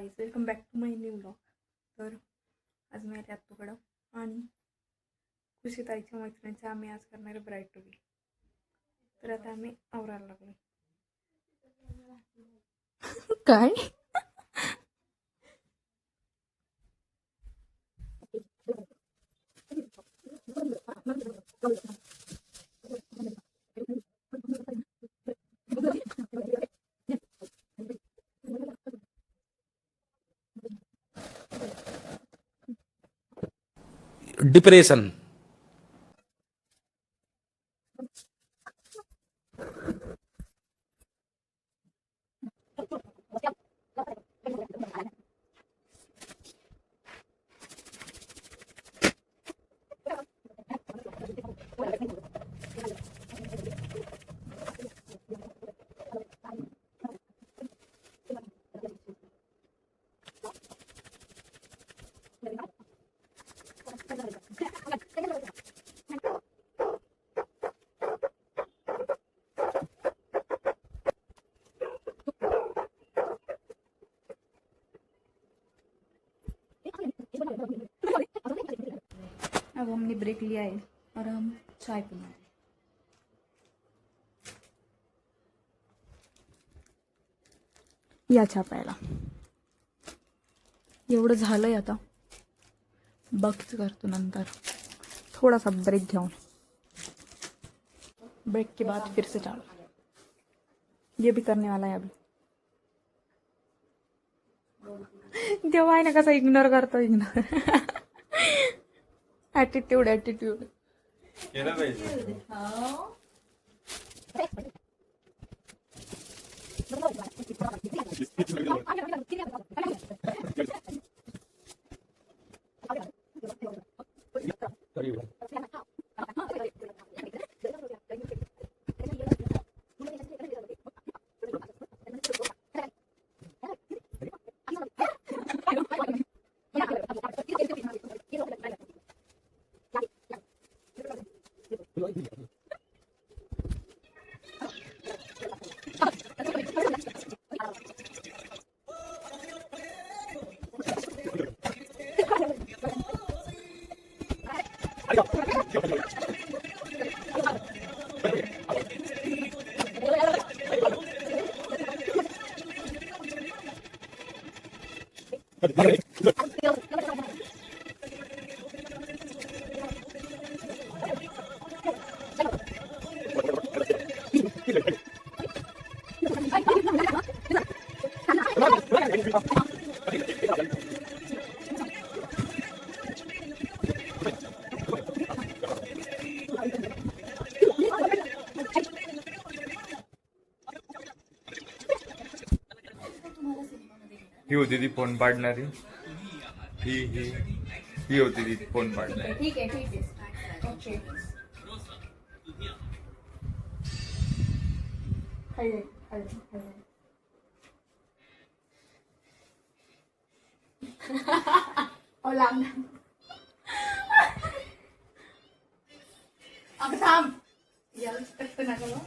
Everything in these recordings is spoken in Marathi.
Guys, welcome back to my new blog. तर आज मी आले आत्तूकडं आणि खुशी ताईच्या मैत्रिणीचं आम्ही आज करणार आहे ब्राईड टू बी. तर आता आम्ही आवरायला लागलो. काय डिप्रेशन. अब हमने ब्रेक लिया है और हम चाय पीना है. या चहा प्यायला. एवढं झालंय आता. बघच करतो नंतर थोड़ा सा ब्रेक घेऊन. ब्रेक के बाद फिर से चालू. ये भी करने वाला है अभी. तेव्हा आहे ना कसा इग्नोर करतो. ॲटिट्यूड केलं पाहिजे. ही होती ती फोन पाडणारी. ही होती ती फोन पाडणारी. ठीक आहे ओके. थांब याला कष्ट नका.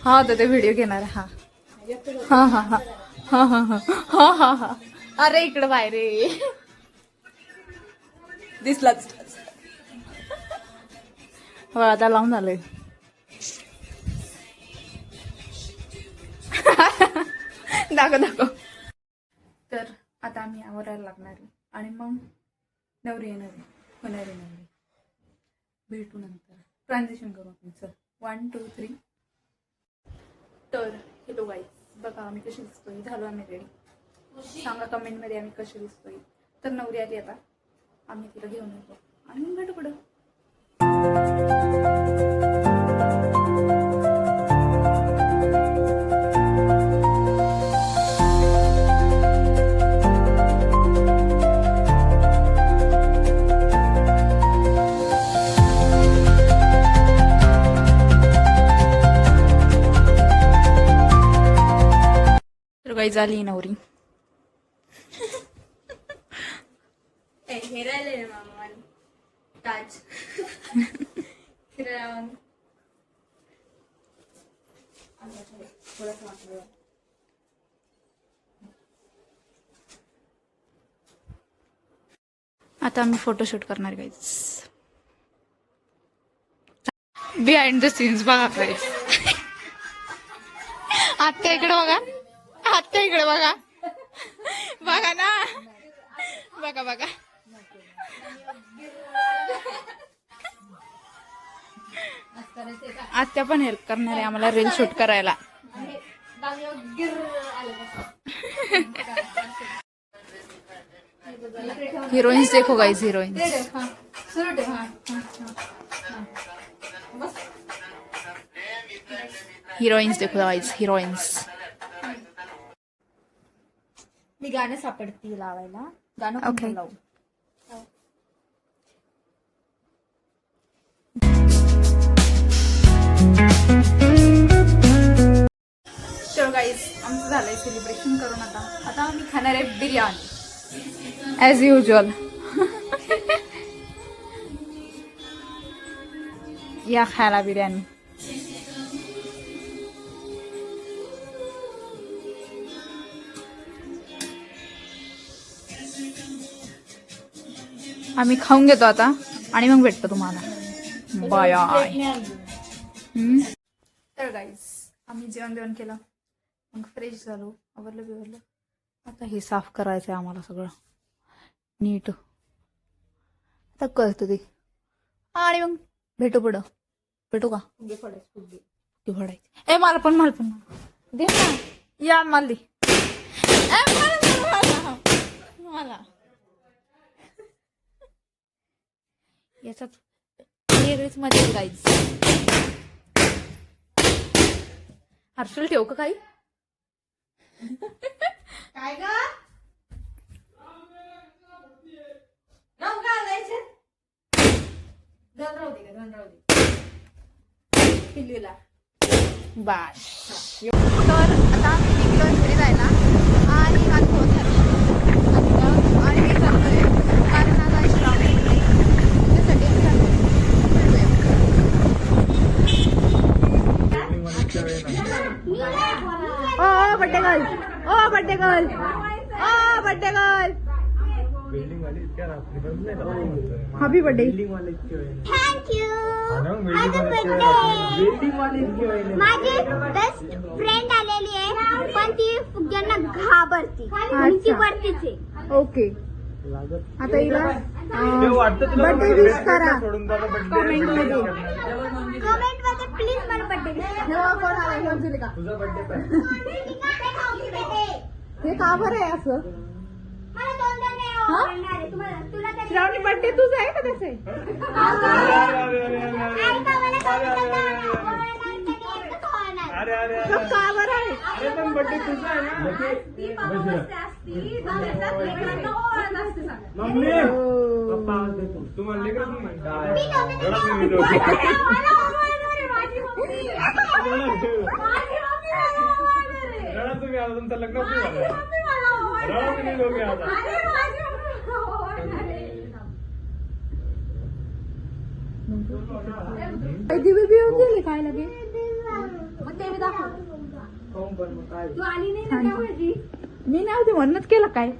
हा आता ते व्हिडिओ घेणार. हा. अरे इकडं बाहेर दिसलाच. हो आता लावून आलंय. दाखव. तर आता आम्ही आवरायला लागणार आणि मग नवरी येणारी होणारी नवरी भेटू नंतर. ट्रान्झिशन करू आपण. चल 1 2 3. तर हेलो गाईज, बघा आम्ही कशी दिसतोय. झालो आम्ही रेडी. सांगा कमेंटमध्ये आम्ही कशी दिसतोय. तर नवरी आली आता. आम्ही तिला घेऊन येतो आणि मग भेटू पुढं. काही झाली नवरी. हे राहिले ना मामा ताज फिरायला आता आम्ही फोटोशूट करणार गाईज. बिहाइंड द सीन्स बघा गाईज. आत्या इकडे बघा, आत्या इकडे बघा, बघा ना, बघा बघा. आत्या पण हेल्प करणार आहे आम्हाला रील शूट करायला. हिरोइन्स देखो गाइस, हिरोइन्स. हिरोइन्स देखो गाइस, हिरोइन्स. मी गाणं सापडती लावायला. गाणं Okay. कोणतं लावू? चलो गाईज, आमचं झालंय सेलिब्रेशन करून. आता आम्ही खाणार आहे बिर्याणी ॲज युजल. या खायला बिर्याणी. आम्ही खाऊन घेतो आता आणि मग भेटतो तुम्हाला. बाय. तर गाईज, आम्ही जेवण केलं, मग फ्रेश झालो, आवरलं बिवरलं. आता हे साफ करायचं आहे आम्हाला सगळं नीट. आता करतो ते आणि मग भेटू पुढं. भेटू का? फोडायचे. ए मला पण दे ना. या मला दे. मला याच्यात वेगळीच मजा आहे गाईज. हर्षल ठेव का काही? काय ग? राहू का जायचं? दोन राहू दे. पिल्लूला. बाय. तर आता आम्ही निघलो घरी जायला आणि आज पोहोच झाली आणि मी चालतोय कारण आज आहे श्रावणी. त्यासाठी आम्ही चाललोय. Oh birthday girl, oh birthday girl, oh birthday girl. Happy birthday. Thank you. माझी बेस्ट फ्रेंड आलेली आहे पण ती फुग्यांना घाबरती. ती बर्थडेचे. ओके. आता हिला बर्थडे विश करा कमेंट मध्ये. कमेंट मध्ये प्लीज मला बर्थडे कोण आला का? हे का बरं आहे असं? मला दोन नाही आवडणार आहे. तुला तरी श्रावणी बर्थडे तुझा आहे का तसं आहे? ऐका मला मग का बरं आहे? तुमचं लग्न दिवे बिवून गेले काय लगे? मग ते मी दाखव. तू आली नाही ना त्यामुळे. मी नव्हती म्हणूनच केलं काय?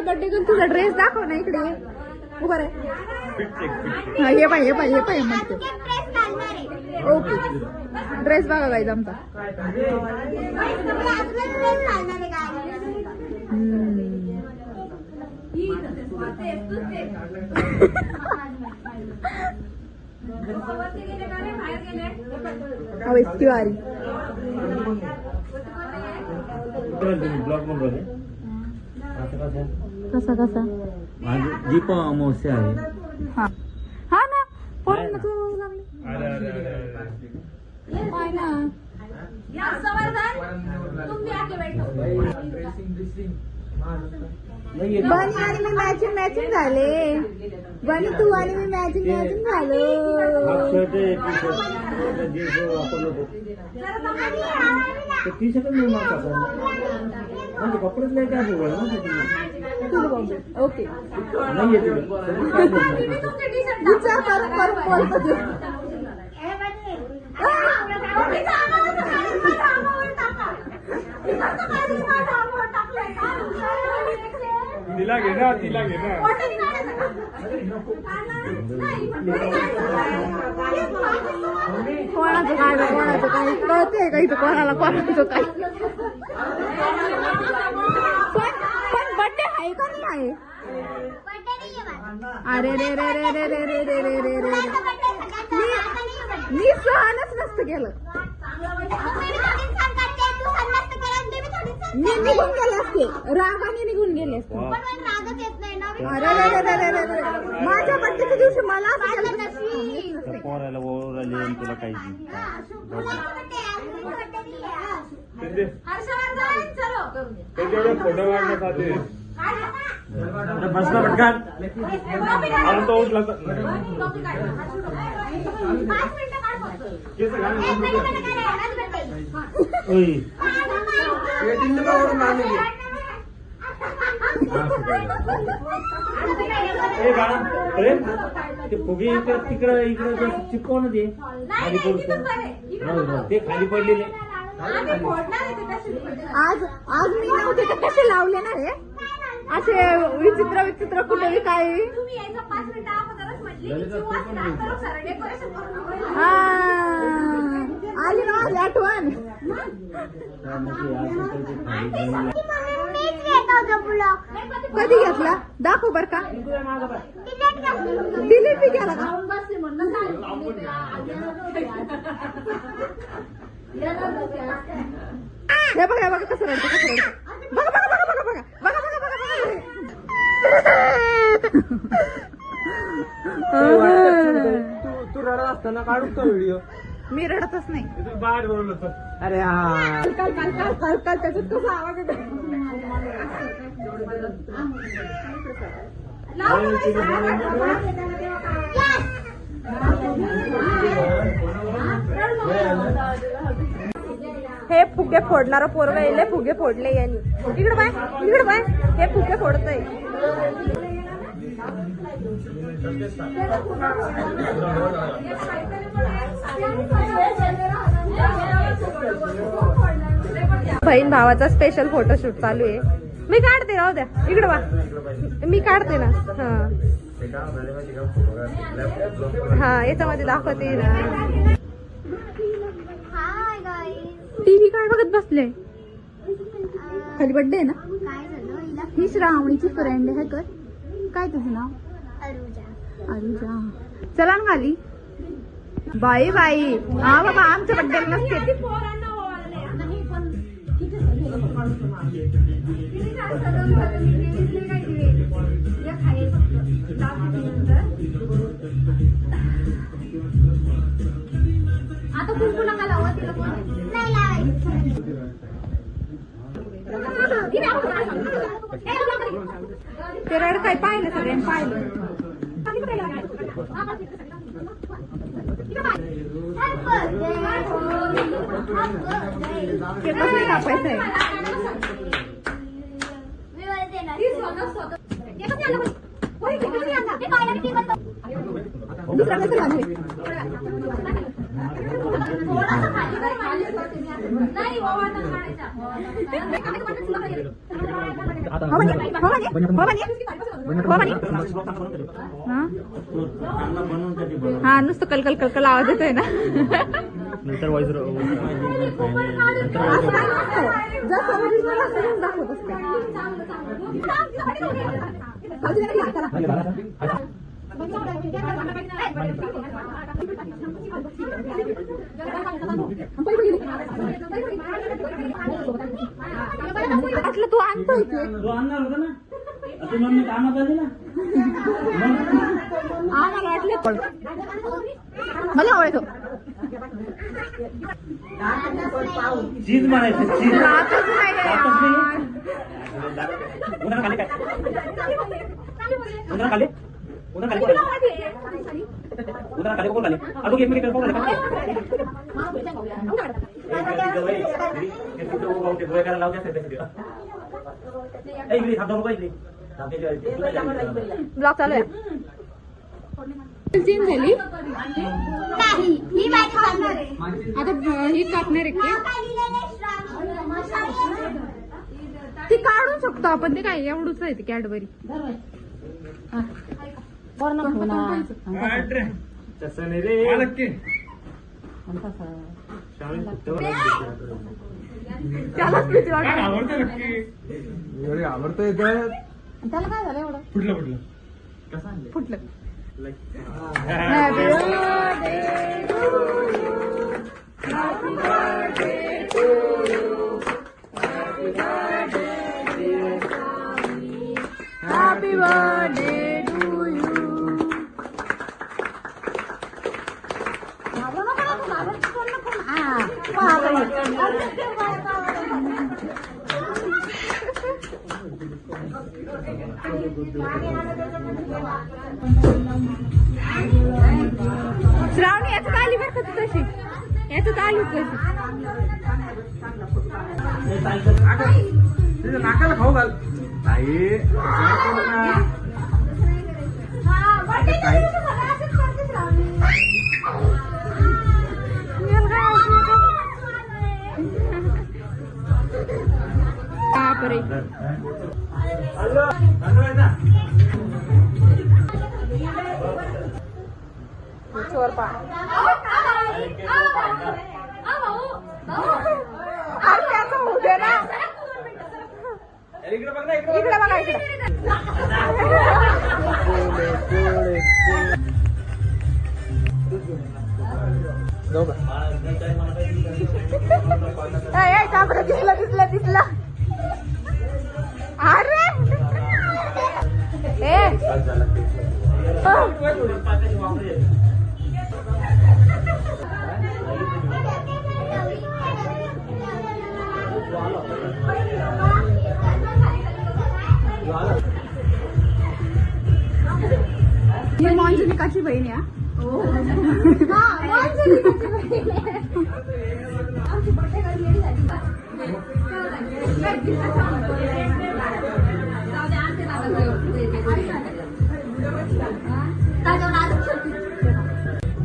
बर्थडे करून तुझा ड्रेस दाखव ना इकडे. उभा रे. हा, हे पाय म्हणते. ओके. ड्रेस बघा गाईज आमचा. इसकी वारी. कसा दीप अमावस्या आहे. हा ना पण तू लागली काय ना. या संवर्धन तुम भी आके बैठो. बनी आणि मी मॅचिंग झाले. बनी तू आणि मी मॅचिंग झालो. शर्ट आहे जीन्स वापरलो टी शर्ट मी माझे कपडेच नाही काय बोल ओके नाही येते विचार करून बोलतो तू. तिला घे ना, तिला घे ना. कोणाचं काय कळतंय का इथं कोणाला कोणाचं काय. पण बर्थडे आहे का नाही आहे. अरे रे रे रे रे रे रे रे रे रे रे मी सहनच नसतं केलं. मी निघून गेले असते. रागाने निघून गेले असते. अरे रे रे रे रे रे रे. माझ्या बर्थडेच्या दिवशी मला असं पोरायला ओळख आली आणि तुला काही त्याच्यावर फोटो काढण्यासाठी बसला पटकन आणि तो उठला तर ते फुगे तिकडं इकडं चिपकव ना ते खाली पडतो ते खाली पडलेले. आज मी नव्हते तर कसे लावले ना रे असे विचित्र कुठे काय. हा आली ना आली आठवण. कधी घेतला दाखव बर का. डिलीट बी केला का. हे बघा कसं रडतं बघा तू रडत असताना काढून तो व्हिडिओ. मी रडतच नाही. बाहेर बोलवलं तर अरे हा काल त्याच्यात कसा आवाज येतो. हे फुगे फोडणारा पोरगा येले फुगे फोडले यांनी. इकडे बाय हे फुगे फोडतय. बहीण भावाचा स्पेशल फोटोशूट चालू आहे. मी काढते राहू द्या. इकडे वा मी काढते ना. हा याच्यामध्ये दाखवते ना. टीव्ही काय बघत बसले. खाली बर्थडे आहे ना. ही श्रावणीची फ्रेंड आहे. कर काय तुझं नाव. अरुजा. चला ना खाली. बाई हा बाबा आमच्या बड्डे नसते. आता कुंकू नका लावा तिला. नाही ते रड काय पाहिलं सगळ्यांनी पाहिलं. ते कसं कापायचं आहे. दुसरा कसं लागले. हा नुसतं कलकल आवाज येतोय ना. नंतर म्हटलं तू आणतोय ते. तू आणणार होता ना. आता मम्मी कामात आली ना. आम्हाला वाटले मला आवडतो. चीज म्हणायचं चीज राहतच नाही राहतच नाही. उन्हाळा खाली काय उन्हाळा खाली उन्हाळा खाली उन्हाळा खाली कोण खाली अजून एक मिनिट कोण खाली ब्लॉग चालू आहे चेंज झाली नाही ही माझी करणार आहे. आता ही कापणार आहे नाव काय लिहिलेलं आहे? श्रावणी. ती काढू शकतो आपण ते काय एवढंच आहे ती कॅडबरी तसं नाही रे नक्की त्यालाच भीती वाटत आवडतं नक्की एवढे आवडतं येतं त्याला काय झालं एवढं फुटलं फुटलं फुटलं हॅपी बर्थडे टू यू श्रावणी याचं आली बरं का तू तशी याचं आली कशी तिच्या नाकाला खाऊ घाल ताई बापरे चोर पा अरे त्याचं होऊ दे ना इकडे बघ ना इकडे इकडे बघा इकडे जाऊ का बरं दिसलं दिसलं दिसलं अरे ए ही मॉन्जुलिकाची बहीण आहे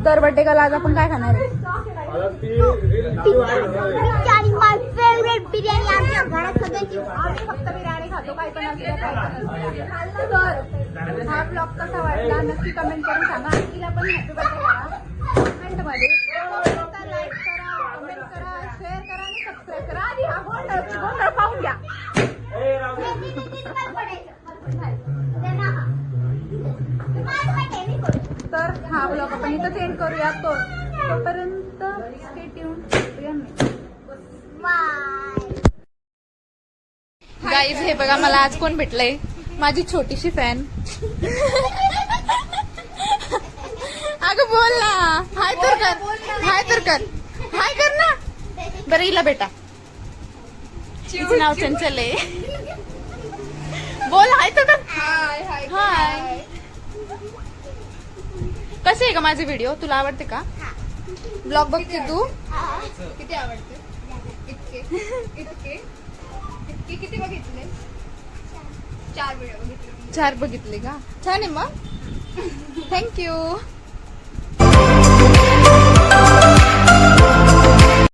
तर बर्थडे गर्ल आज आपण काय खाणार आहे बिर्याणी माय फेवरेट बिर्याणी आमच्या घरात सगळ्यांची आम्ही फक्त बिर्याणी खातो काय पण असलं तर हा ब्लॉग कसा वाटला नक्की कमेंट करून सांगा आणि तिला पण हॅपी बर्थडे करा कमेंट मध्ये लाईक करा कमेंट करा शेअर करा आणि सबस्क्राईब करा आणि हा गोंधळ पाहून घ्या तर हा ब्लॉग आपण इथं एंड करूया तोपर्यंत स्टे ट्यून गाईज हे बघा मला आज कोण भेटलंय माझी छोटीशी फॅन अगं बोल ना हाय तर कर हाय तर कर हाय कर ना बरं हिला बेटा तिचं नाव चंचल आहे बोल हाय तर कर हाय हाय कसे आहे का माझे व्हिडिओ तुला आवडते का ब्लॉग बघते तू किती आवडते इतके इतके इतके किती बघितले 4 व्हिडिओ बघितले 4 बघितले का छान आहे मग थँक्यू